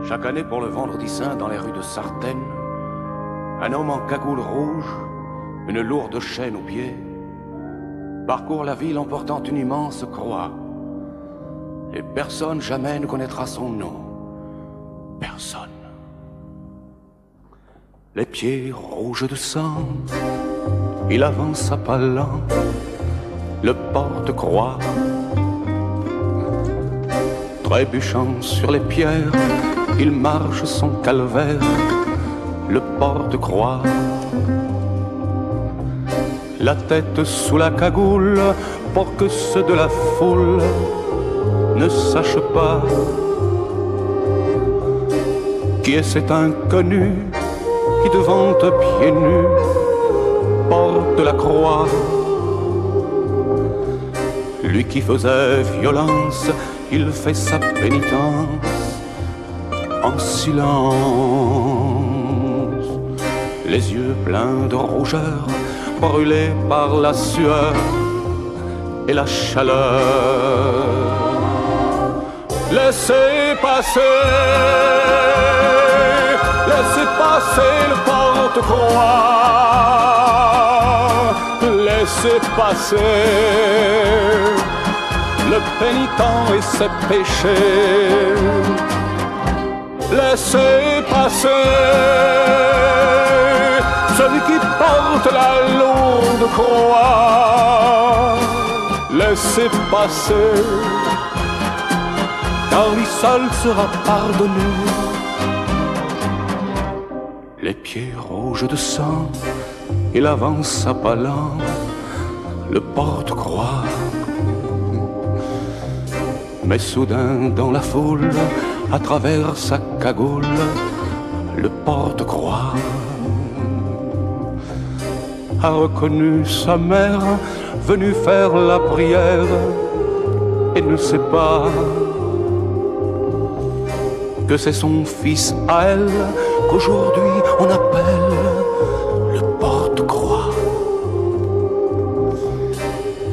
Chaque année pour le Vendredi Saint, dans les rues de Sartène, un homme en cagoule rouge, une lourde chaîne aux pieds, parcourt la ville en portant une immense croix. Et personne jamais ne connaîtra son nom. Personne. Les pieds rouges de sang, il avance à pas lents, le porte-croix. Trébuchant sur les pierres, il marche son calvaire, le porte-croix. La tête sous la cagoule pour que ceux de la foule ne sachent pas qui est cet inconnu qui devant eux pieds nus porte la croix. Lui qui faisait violence, il fait sa pénitence en silence, les yeux pleins de rougeur, brûlés par la sueur et la chaleur. Laissez passer le porte-croix, laissez passer le pénitent et ses péchés. Laissez passer celui qui porte la lourde croix. Laissez passer, car lui seul sera pardonné. Les pieds rouges de sang, il avance à pas lents, le porte-croix. Mais soudain dans la foule, à travers sa cagoule, le porte-croix a reconnu sa mère venue faire la prière et ne sait pas que c'est son fils à elle qu'aujourd'hui on appelle le porte-croix.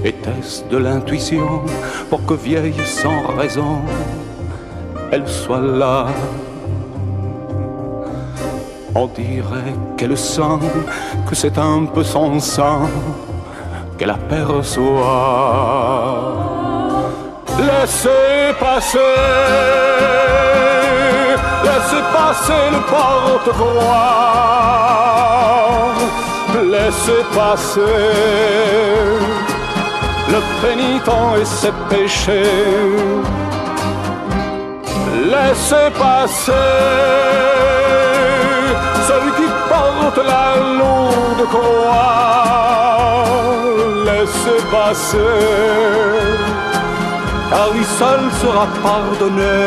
Était-ce de l'intuition pour que vieille sans raison elle soit là? On dirait qu'elle sent que c'est un peu son sang qu'elle aperçoit. Laissez passer le porte-croix, laissez passer le pénitent et ses péchés. Laissez passer celui qui porte la lourde croix. Laissez passer, car lui seul sera pardonné.